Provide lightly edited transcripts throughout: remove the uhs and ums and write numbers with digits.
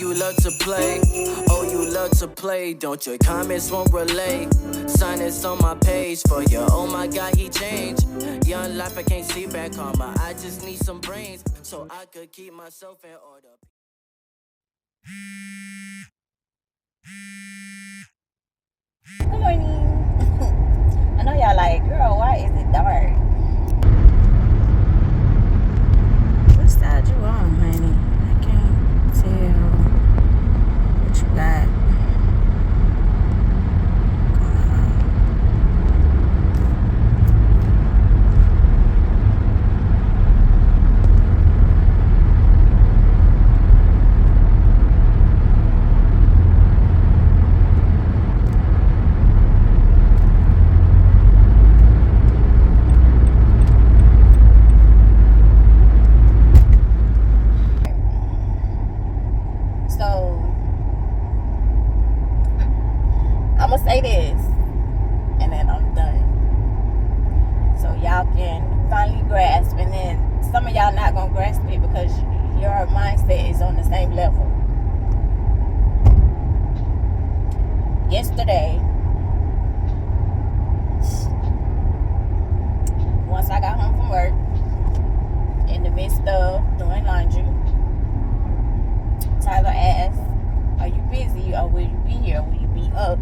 you love to play. Oh, you love to play. Don't your comments won't relay. Sign this on my page for you. Oh my God, he changed. Young life, I can't see back karma. I just need some brains so I could keep myself in order. Good morning. I know y'all like, girl, why is it dark? What side you on, honey? I can't tell what you got. Say this and then I'm done, so y'all can finally grasp, and then some of y'all not gonna grasp it because your mindset is on the same level. Yesterday, once I got home from work, in the midst of doing laundry, Tyler asked, are you busy or will you be here? Will you be up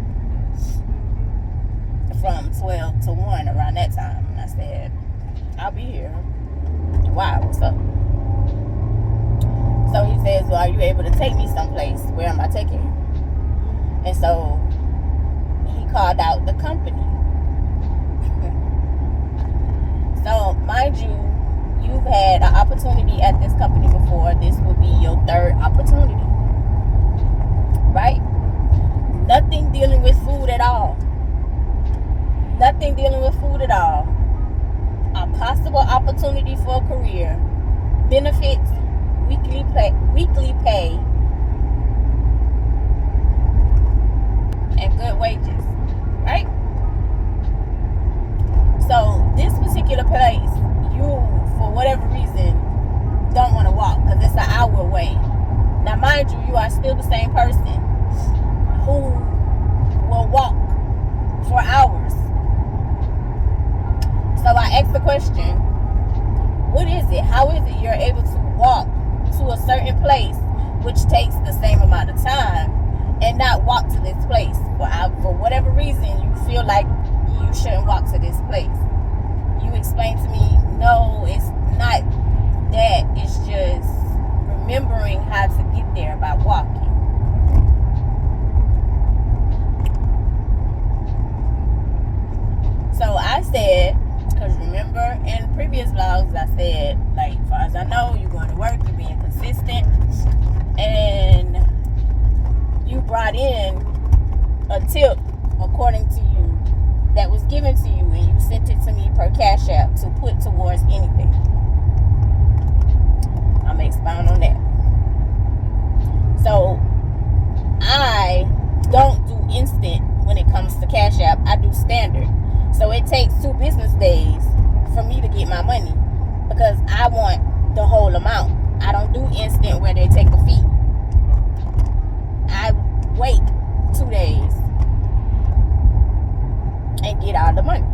from 12 to 1 around that time? And I said, I'll be here. Why? What's up? So he says, well, are you able to take me someplace? Where am I taking you? And so he called out the company. So mind you, you've had an opportunity at this company before. This will be your third opportunity, right? Nothing dealing with food at all. Nothing dealing with food at all. A possible opportunity for a career, benefits, weekly pay, and good wages, right? So this particular place, you, for whatever reason, don't want to walk because it's an hour away. Now, mind you, you are still the same person who will walk for hours. So I asked the question, what is it? How is it you're able to walk to a certain place, which takes the same amount of time, and not walk to this place? For whatever reason, you feel like you shouldn't walk to this place. You explained to me, no, it's not that. It's just remembering how to get there by walking. So I said, because remember in previous vlogs I said, like, as far as I know, you're going to work, you're being consistent, and you brought in a tip according to you that was given to you, and you sent it to me per Cash App to put towards anything. I'm going to expound on that. So I don't do instant when it comes to Cash App. I do standard. So it takes 2 business days for me to get my money because I want the whole amount. I don't do instant where they take a fee. I wait 2 days and get all the money.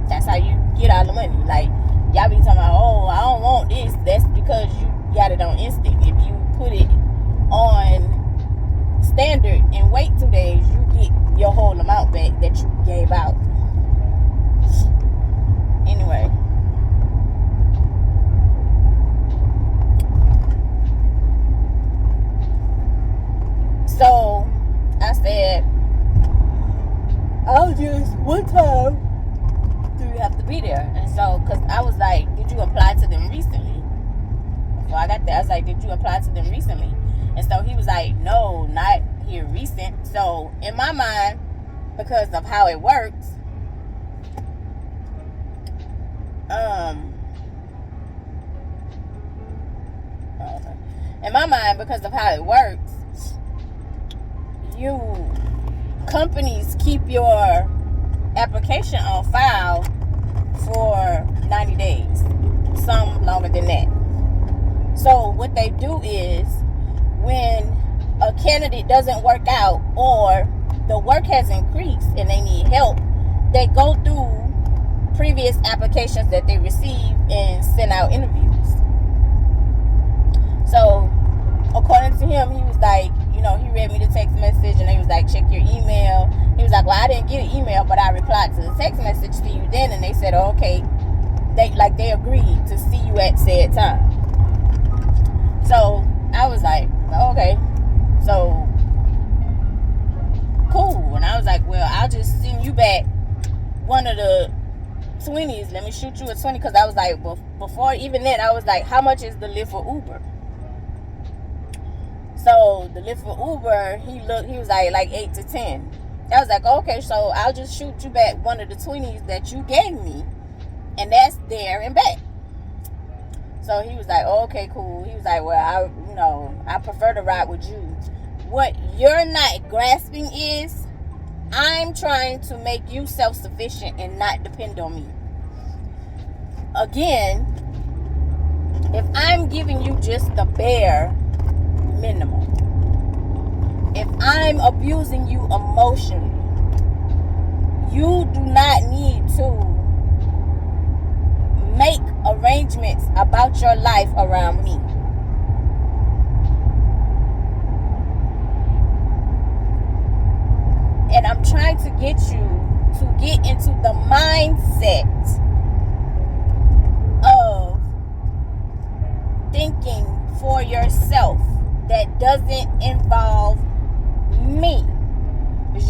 That's how you get all the money. Like, y'all be talking about, oh, I don't want this. That's because you got it on instant. If you put it on standard and wait 2 days, you get your whole amount back that you gave out. Anyway, so I said, I'll just, what time do you have to be there? And so, because I was like, did you apply to them recently? Before I got there, I was like, did you apply to them recently? And so he was like, no, not here recent. So in my mind, because of how it works, in my mind, because of how it works, companies keep your application on file for 90 days, some longer than that. So what they do is, when a candidate doesn't work out or the work has increased and they need help, they go through previous applications that they received and send out interviews. So according to him, he was like, you know, he read me the text message and he was like, check your email. He was like, well, I didn't get an email, but I replied to the text message to you then, and they said, oh, okay, they agreed to see you at said time. So I was like, okay, so cool. And I was like, well, I'll just send you back one of the 20s. Let me shoot you a 20, because I was like, well, before even then, I was like, how much is the Lyft for Uber? So the Lyft for Uber, he was like 8 to 10. I was like, okay, so I'll just shoot you back one of the 20s that you gave me, and that's there and back. So he was like, oh, okay, cool. He was like, well, I prefer to ride with you. What you're not grasping is, I'm trying to make you self-sufficient and not depend on me. Again, if I'm giving you just the bare minimum, if I'm abusing you emotionally, you do not need to make arrangements about your life around me. And I'm trying to get you to get into the mindset of thinking for yourself that doesn't involve me.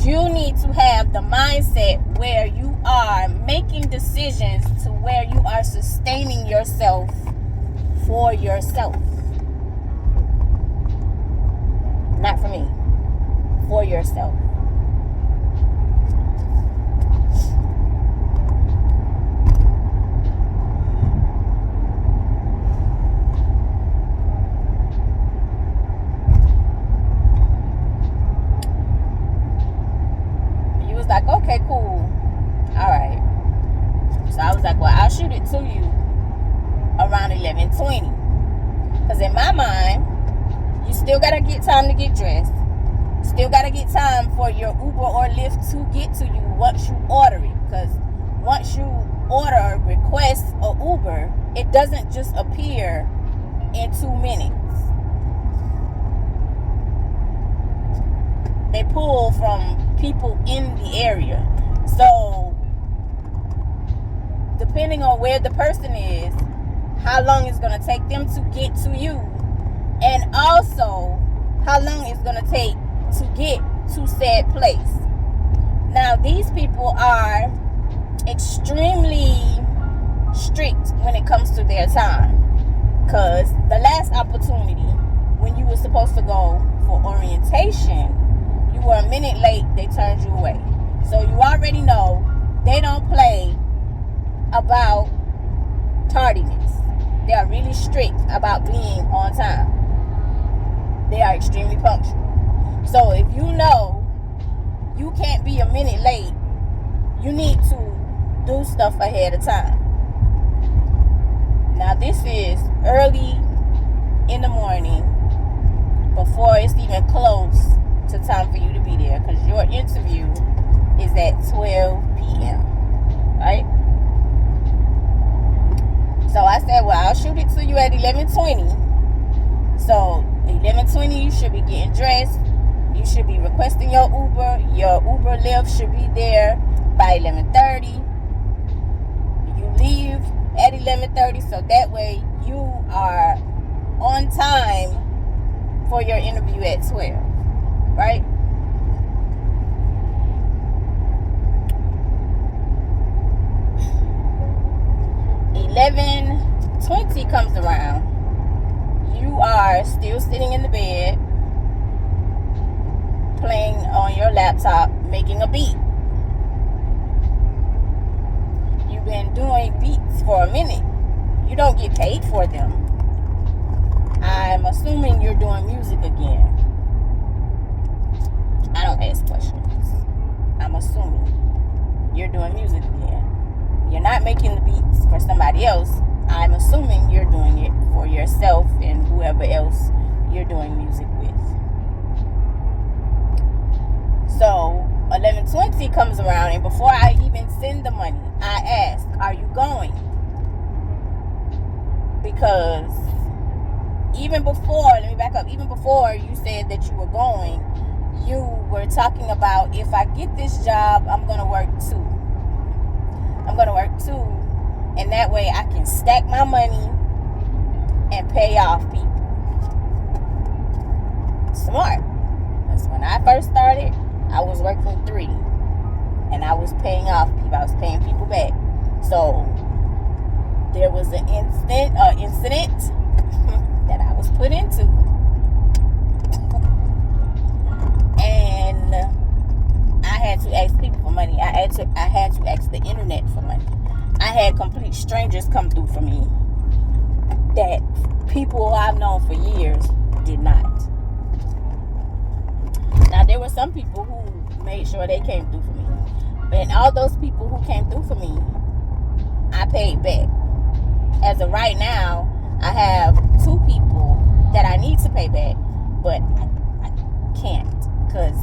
You need to have the mindset where you are making decisions to where you are sustaining yourself for yourself. Not for me. For yourself. Like, okay, cool, all right. So I was like, well, I'll shoot it to you around 11:20, because in my mind, you still gotta get time to get dressed, still gotta get time for your Uber or Lyft to get to you once you order it, because once you request a Uber, it doesn't just appear in 2 minutes. They pull from people in the area. So depending on where the person is, how long it's going to take them to get to you, and also how long it's going to take to get to said place. Now, these people are extremely strict when it comes to their time, because the last opportunity when you were supposed to go for orientation, you were a minute late, they turned you away. So you already know they don't play about tardiness. They are really strict about being on time. They are extremely punctual. So if you know you can't be a minute late, you need to do stuff ahead of time. Now this is early in the morning, before it's even close to time for you to be there, because your interview is at 12 p.m. right? So I said, well, I'll shoot it to you at 11:20. So 11:20, you should be getting dressed. You should be requesting your Uber. Your Uber Lyft should be there by 11:30. You leave at 11:30, so that way you are on time for your interview at 12. Right? $11:20 comes around. You are still sitting in the bed, playing on your laptop, making a beat. You've been doing beats for a minute. You don't get paid for them. I'm assuming you're doing music again. I don't ask questions. I'm assuming you're doing music again. You're not making the beats for somebody else. I'm assuming you're doing it for yourself and whoever else you're doing music with. So 11:20 comes around, and before I even send the money, I ask, are you going? Because even before, let me back up, even before you said that you were going, you were talking about, if I get this job, I'm going to work too. I'm going to work too, and that way I can stack my money and pay off people. Smart. Because when I first started, I was working 3, and I was paying off people. I was paying people back. So there was an incident that I was put into, and I had to ask people for money. I had to ask the internet for money. I had complete strangers come through for me that people I've known for years did not. Now, there were some people who made sure they came through for me, but all those people who came through for me, I paid back. As of right now, I have 2 people that I need to pay back, but I can't because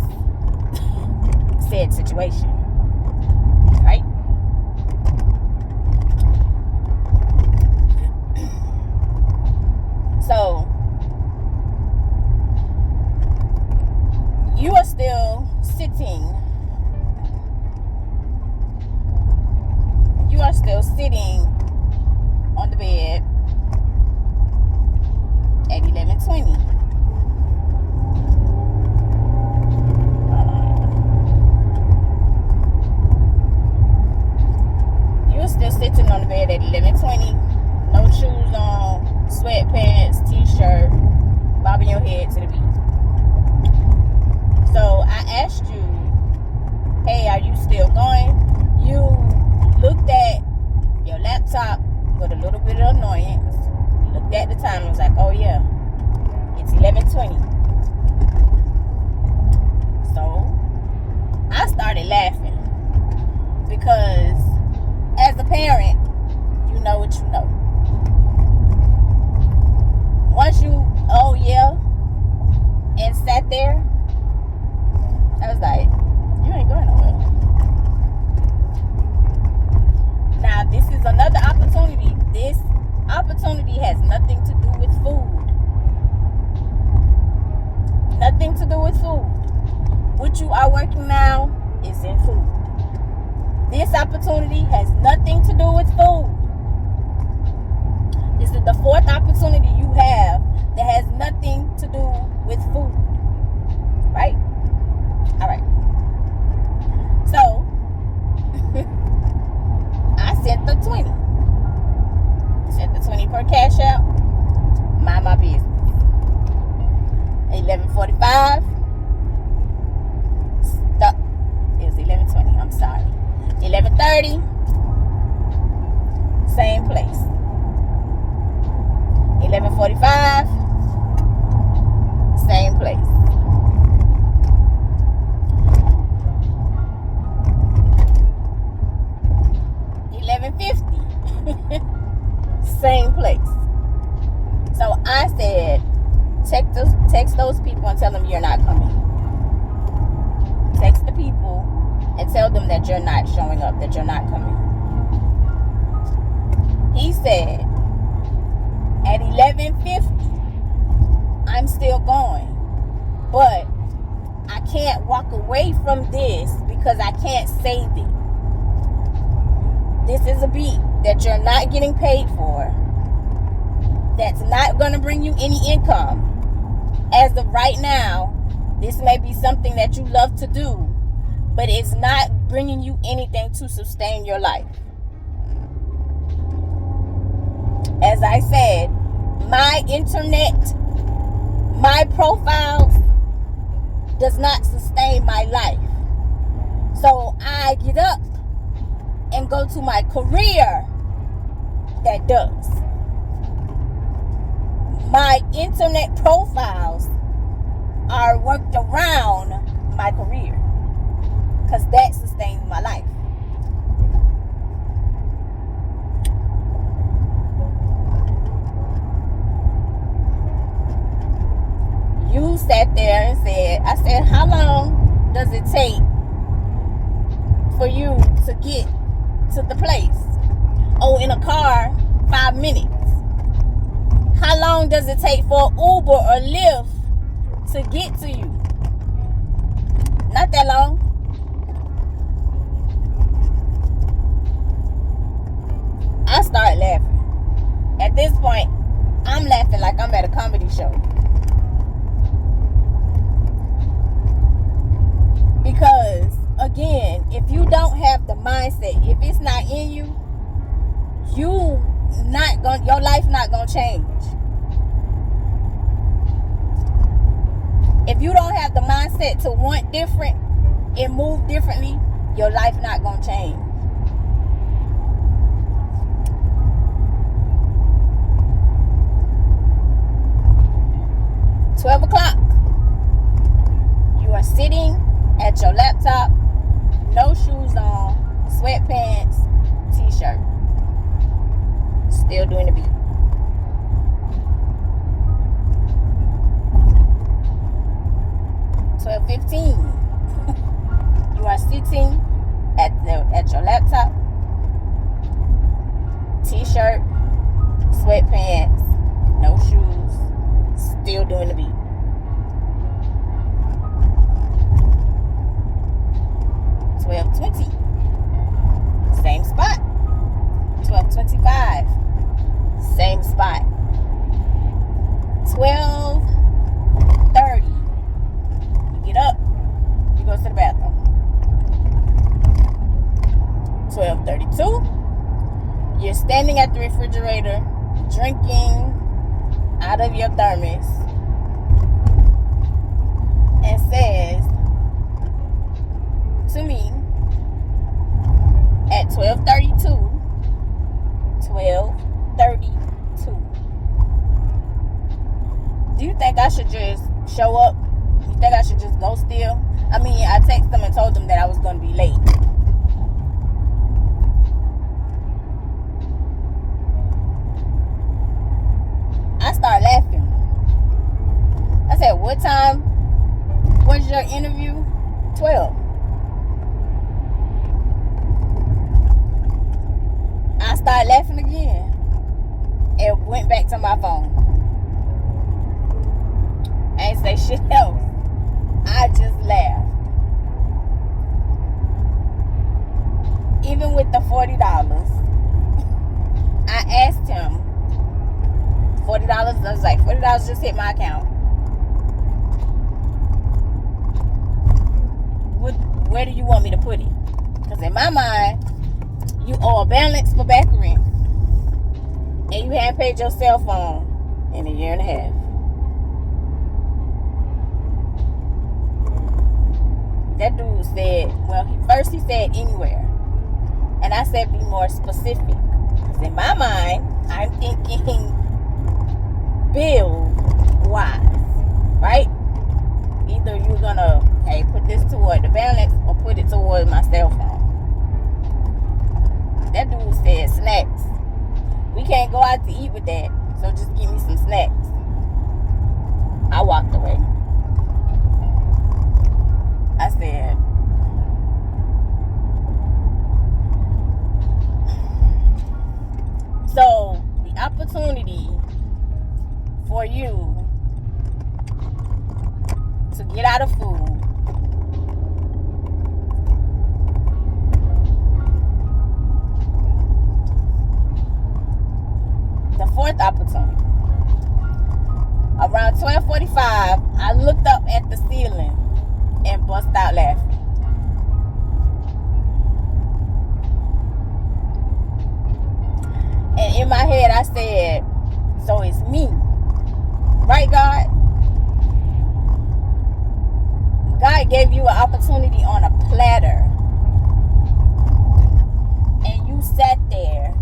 said situation, right? So you are still sitting on the bed at 11:20. You're still sitting on the bed at 11:20, no shoes on, sweatpants, t-shirt, bobbing your head to the beat. So I asked you, hey, are you still going? You looked at your laptop with a little bit of annoyance. You looked at the time and was like, oh yeah, it's 11:20. So I started laughing because as a parent, you know what you know. Once you, oh yeah, and sat there, I was like, you ain't going nowhere. Now, this is another opportunity. This opportunity has nothing to do with food. Nothing to do with food. What you are working now is in food. This opportunity has nothing to do with food. This is the 4th opportunity you have that has nothing to do with food. Right? All right. So, I sent the 20. Sent the 20 per cash out. Mind my business. 11:45. Stop. It was 11:20. I'm sorry. 11:30. Same place. 11:45. Same place. 11:50. Same place. So I said, text those people and tell them you're not coming. Text the people and tell them that you're not showing up, that you're not coming. He said, at 11:50, I'm still going, but I can't walk away from this because I can't save it. This is a beat that you're not getting paid for, that's not going to bring you any income. As of right now, this may be something that you love to do, but it's not bringing you anything to sustain your life. As I said, my internet, my profiles does not sustain my life. So I get up and go to my career that does. My internet profiles are worked around my career because that sustains my life. You sat there and I said, how long does it take for you to get to the place? Oh, in a car, 5 minutes. How long does it take for Uber or Lyft to get to you? Not that long. I started laughing. At this point, I'm laughing like I'm at a comedy show. Because, again, if you don't have the mindset, if it's not in you, your life not gonna change. If you don't have the mindset to want different and move differently, your life not gonna change. $12. You are sitting at your laptop, no shoes on, sweatpants, t-shirt, still doing the beat. $12.15. You are sitting at your laptop, t-shirt, sweatpants, no shoes, still doing the beat. $12.20. Same spot. $12.25. Same spot. $12.30. You get up, you go to the bathroom. $12.32. You're standing at the refrigerator, drinking out of your thermos, and says to me at 12:32, do you think I should just show up? You think I should just go still? I mean, I texted them and told them that I was going to be late. I started laughing. I said, what time was your interview? 12. I started laughing again and went back to my phone. I ain't say shit else. I just laughed. Even with the $40, I asked him, $40, I was like, $40 just hit my account. Where do you want me to put it? Because in my mind, you owe a balance for back rent, and you hadn't paid your cell phone in a year and a half. That dude said, first he said anywhere. And I said be more specific. Because in my mind, I'm thinking bill-wise, right? Either you're going to, put this toward the balance or put it toward my cell phone. That dude said snacks. We can't go out to eat with that, so just give me some snacks. I walked away. I said, so the opportunity for you to get out of food, the fourth opportunity, around 12:45, I looked up at the ceiling and bust out laughing. And in my head I said, so it's me, right, God? God gave you an opportunity on a platter, and you sat there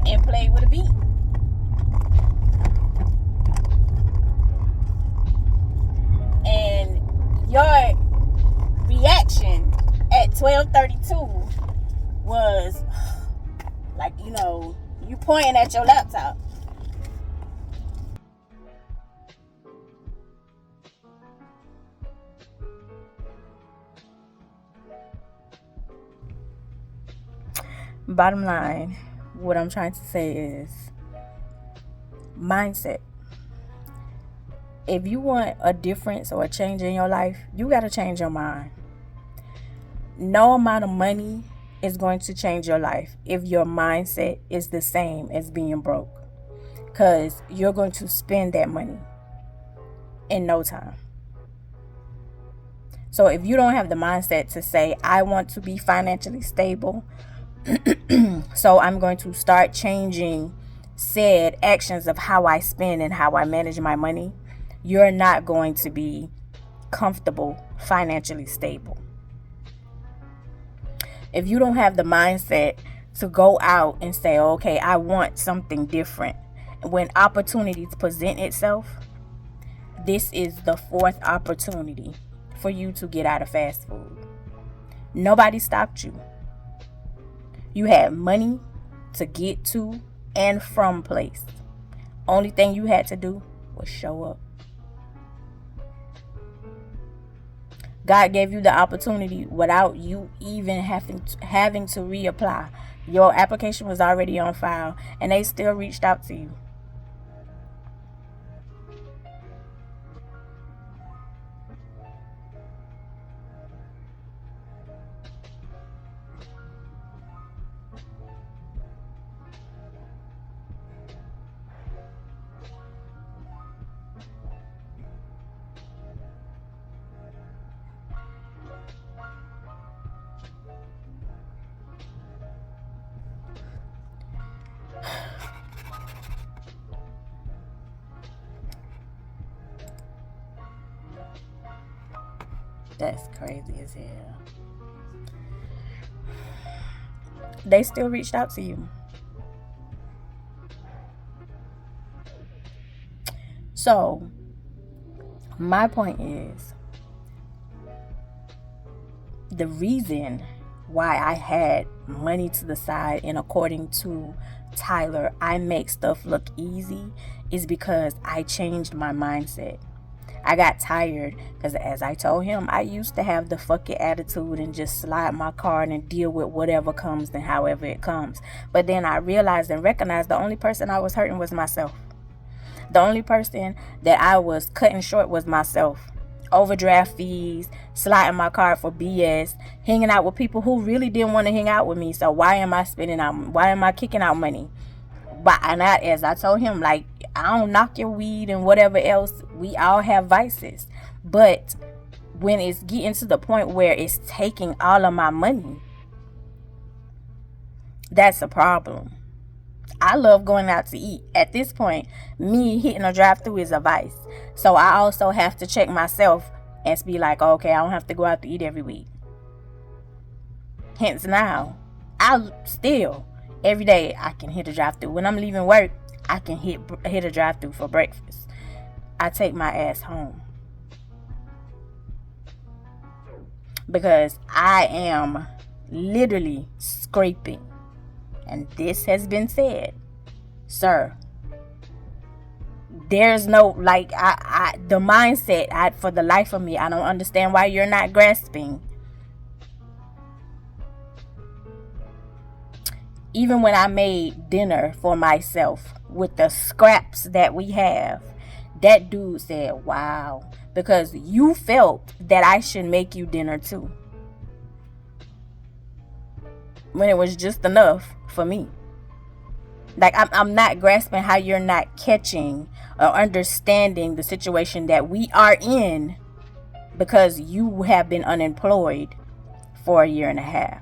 and played with a beat. And your reaction at 12:32 was like, you pointing at your laptop. Bottom line, what I'm trying to say is mindset. If you want a difference or a change in your life, you got to change your mind. No amount of money is going to change your life if your mindset is the same as being broke, because you're going to spend that money in no time. So if you don't have the mindset to say, I want to be financially stable, so I'm going to start changing said actions of how I spend and how I manage my money, you're not going to be comfortable, financially stable. If you don't have the mindset to go out and say, okay, I want something different, when opportunities present itself, this is the fourth opportunity for you to get out of fast food. Nobody stopped you. You had money to get to and from place. Only thing you had to do was show up. God gave you the opportunity without you even having to reapply. Your application was already on file and they still reached out to you. That's crazy as hell. They still reached out to you. So, my point is, the reason why I had money to the side, and according to Tyler, I make stuff look easy, is because I changed my mindset. I got tired because, as I told him, I used to have the fuck it attitude and just slide my card and deal with whatever comes and however it comes. But then I realized and recognized the only person I was hurting was myself. The only person that I was cutting short was myself. Overdraft fees, sliding my card for BS, hanging out with people who really didn't want to hang out with me. So why am I kicking out money? But as I told him, like, I don't knock your weed and whatever else. We all have vices. But when it's getting to the point where it's taking all of my money, that's a problem. I love going out to eat. At this point, me hitting a drive-thru is a vice. So I also have to check myself and be like, okay, I don't have to go out to eat every week. Hence now, I still, every day, I can hit a drive-thru. When I'm leaving work, I can hit a drive-thru for breakfast. I take my ass home. Because I am literally scraping. And this has been said. Sir, there's no, like, the mindset, for the life of me, I don't understand why you're not grasping. Even when I made dinner for myself with the scraps that we have, that dude said, wow, because you felt that I should make you dinner too, when it was just enough for me. Like, I'm not grasping how you're not catching or understanding the situation that we are in, because you have been unemployed for a year and a half.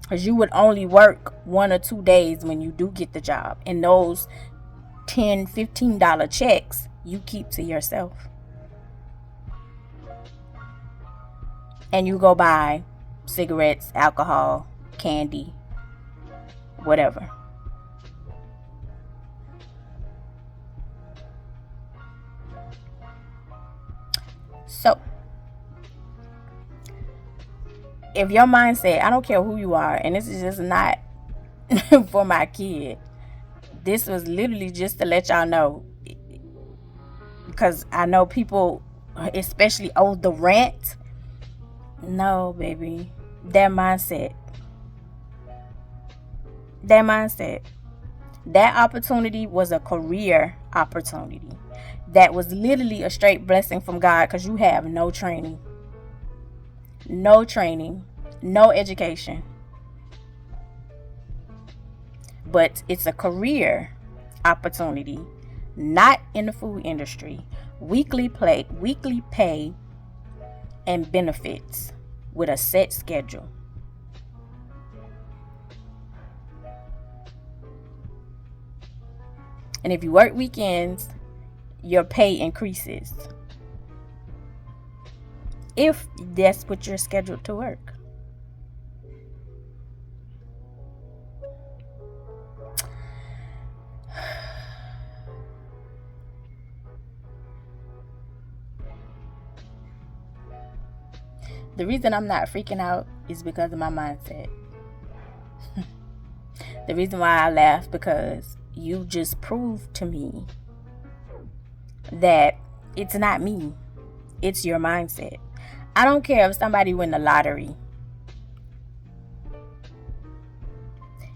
Because you would only work 1 or 2 days when you do get the job. And those $10, $15 checks you keep to yourself. And you go buy cigarettes, alcohol, candy, whatever. So, if your mindset, I don't care who you are, and this is just not for my kid. This was literally just to let y'all know, because I know people, especially the rant, No, baby. That mindset. That opportunity was a career opportunity. That was literally a straight blessing from God, because you have no training, no education. But it's a career opportunity, not in the food industry. Weekly pay and benefits with a set schedule. And if you work weekends, your pay increases, if that's what you're scheduled to work. The reason I'm not freaking out is because of my mindset. The reason why I laugh, because you just proved to me that it's not me, it's your mindset. I don't care if somebody win the lottery.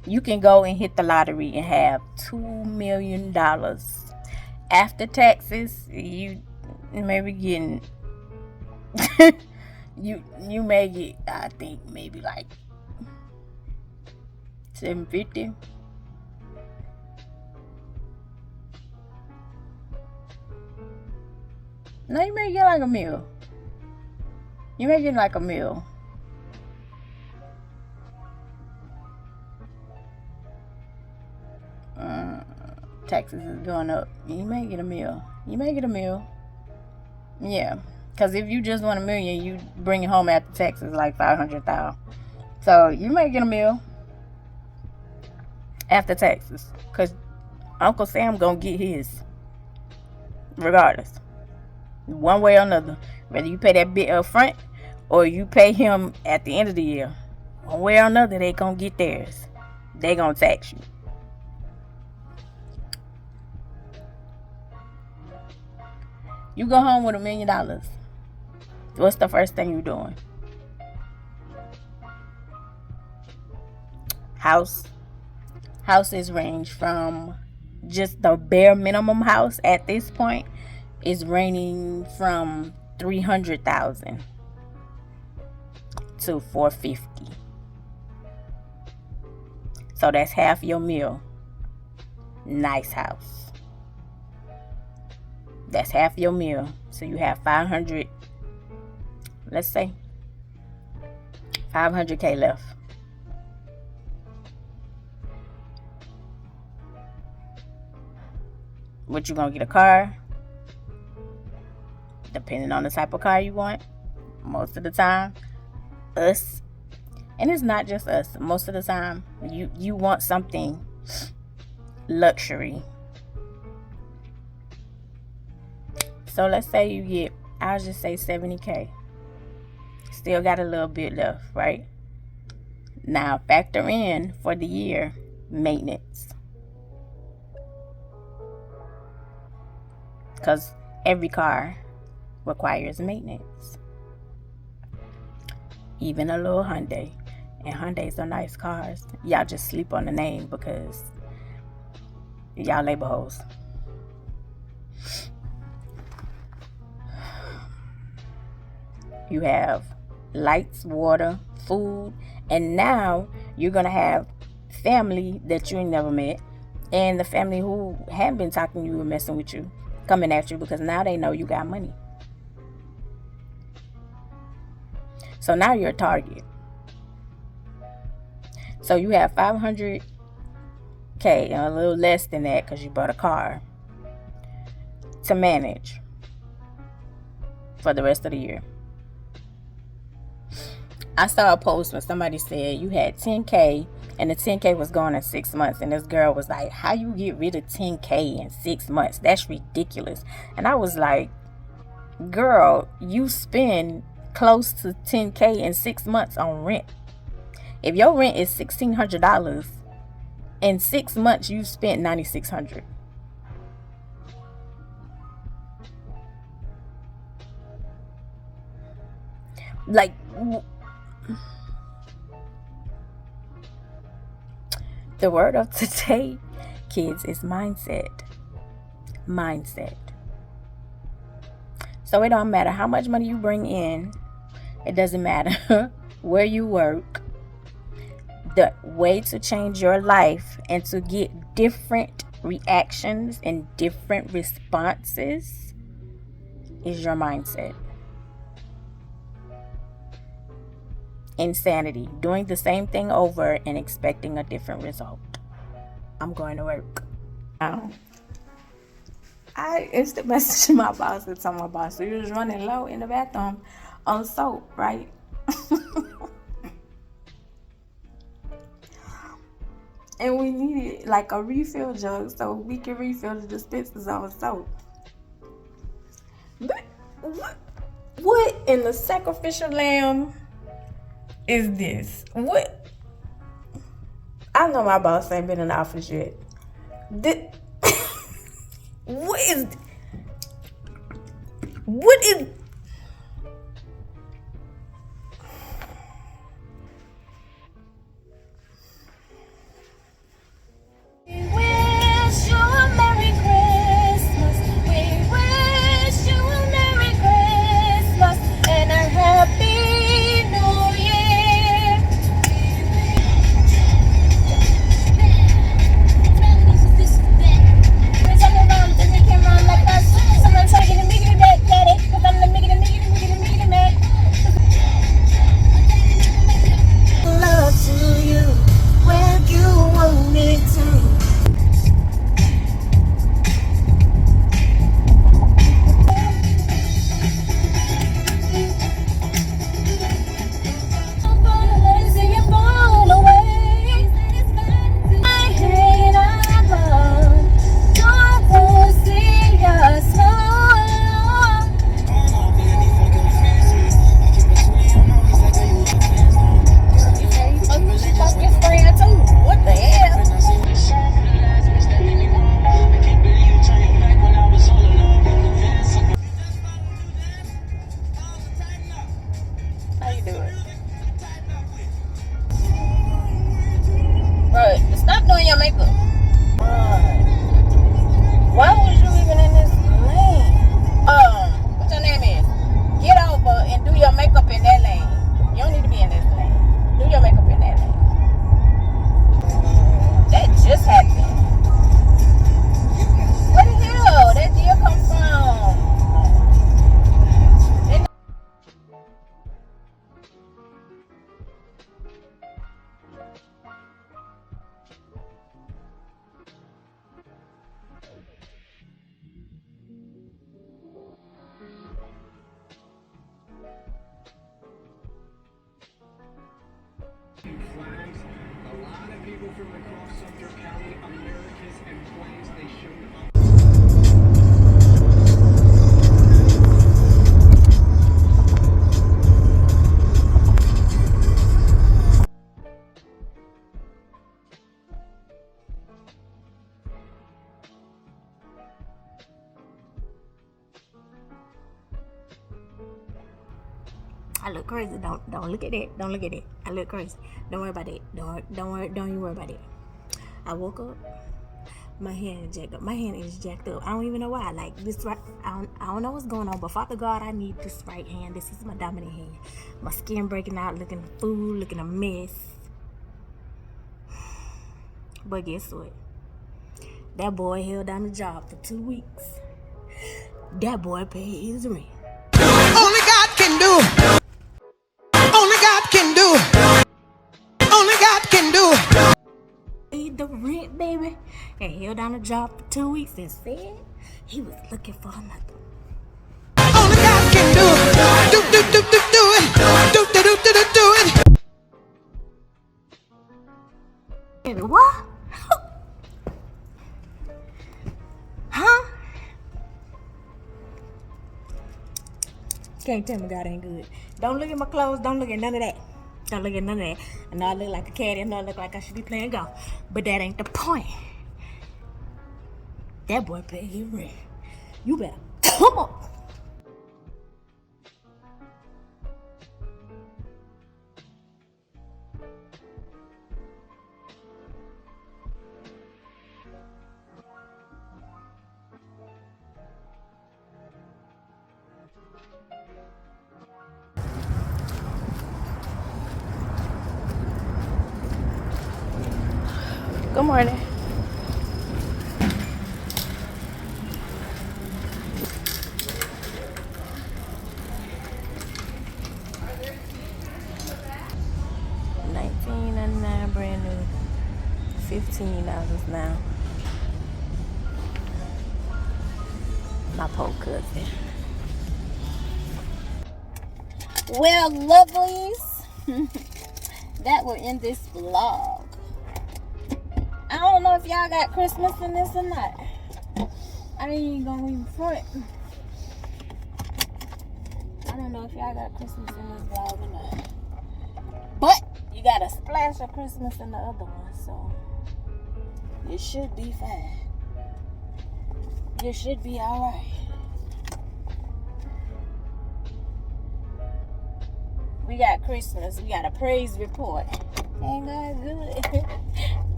You can go and hit the lottery and have $2 million. After taxes, you may be getting you may get, I think, maybe like $750. No, you may get like a meal. You may get like a meal. Taxes is going up. You may get a meal. Yeah. Because if you just want $1 million, you bring it home after taxes like $500,000. So you may get a meal after taxes. Because Uncle Sam gonna get his regardless. One way or another. Whether you pay that bit up front or you pay him at the end of the year. One way or another, they gonna get theirs. They gonna tax you. You go home with $1 million. What's the first thing you doing? Houses range from just the bare minimum house at this point is ranging from $300,000 to $450,000. So that's half your meal. Nice house. That's half your meal. So you have 500, let's say $500K left. What, you gonna get a car? Depending on the type of car you want. Most of the time, us, and it's not just us, most of the time you want something luxury. So let's say you get, I'll just say $70K. Still got a little bit left, right? Now factor in for the year maintenance. Because every car requires maintenance. Even a little Hyundai. And Hyundais are nice cars. Y'all just sleep on the name because y'all labor hoes. You have lights, water, food, and now you're going to have family that you ain't never met, and the family who haven't been talking to you and messing with you coming at you because now they know you got money. So now you're a target. So you have $500K, and a little less than that because you bought a car, to manage for the rest of the year. I saw a post where somebody said you had $10K and the $10K was gone in 6 months, and this girl was like, how you get rid of $10K in 6 months? That's ridiculous. And I was like, girl, you spend close to $10K in 6 months on rent. If your rent is $1,600, in 6 months you spent $9,600. Like, the word of today, kids, is mindset. Mindset. So it don't matter how much money you bring in. It doesn't matter where you work. The way to change your life and to get different reactions and different responses is your mindset. Insanity. Doing the same thing over and expecting a different result. I'm going to work. I instant messaged my boss and told my boss we was running low in the bathroom on soap, right? And we needed like a refill jug so we can refill the dispensers on soap. But what in the sacrificial lamb is this? What? I know my boss ain't been in the office yet. What is? We wish you a Merry Christmas. We wish you a Merry Christmas and a Happy New Year. Turn around, then they came around like us. Someone try to get a miggity back, daddy, 'cause I'm the miggity, miggity, miggity, miggity man. Love to you where you want me to. What the hell? How you doing? Bro, stop doing your makeup. Why was you even in this lane? What your name is? Get over and do your makeup in that lane. You don't need to be in this lane. Do your makeup in that lane. That just happened. Where the hell that deer come from? Flags. A lot of people from across Sumter County, America's employees, they showed up. I look crazy. Don't look at that. Don't look at it. I look crazy. Don't worry about it. Don't even worry about it. I woke up. My hand is jacked up. My hand is jacked up. I don't even know why. Like this right. I don't know what's going on. But Father God, I need this right hand. This is my dominant hand. My skin breaking out, looking food, looking a mess. But guess what? That boy held down the job for 2 weeks. That boy paid his rent. Only God can do. Only God can do. Only God can do. Paid the rent, baby, and held down the job for 2 weeks and said he was looking for another. Only God can do. Do it. Do it. Baby, what? Huh? Can't tell me God ain't good. Don't look at my clothes. Don't look at none of that. Don't look at none of that. I know I look like a caddy. I know I look like I should be playing golf. But that ain't the point. That boy paid his rent. You better come on. Good morning. $19.99 brand new. $15 now. My poor cousin. Well, lovelies, that will end this vlog. I don't know if y'all got Christmas in this or not. I ain't gonna even front. I don't know if y'all got Christmas in this vlog or not. But you got a splash of Christmas in the other one, so it should be fine. You should be alright. We got Christmas. We got a praise report. Ain't God good?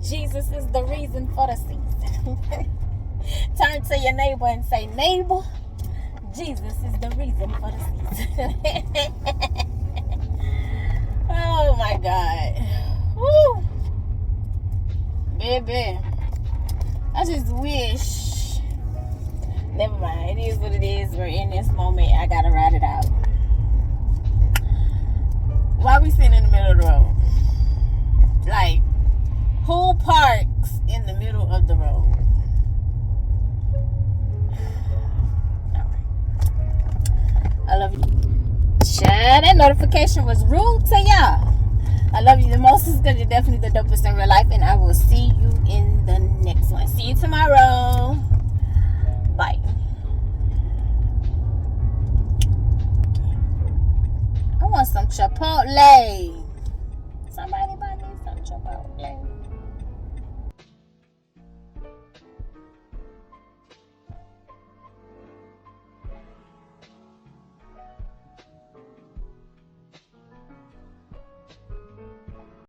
Jesus is the reason for the season. Turn to your neighbor and say, neighbor, Jesus is the reason for the season. Oh my God. Woo. Baby. I just wish. Never mind. It is what it is. We're in this moment. I gotta ride it out. Why we sitting in the middle of the road? Like, who parks in the middle of the road? Alright. I love you. Child, that notification was rude to y'all. I love you the most because you're definitely the dopest in real life. And I will see you in the next one. See you tomorrow. Bye. I want some Chipotle.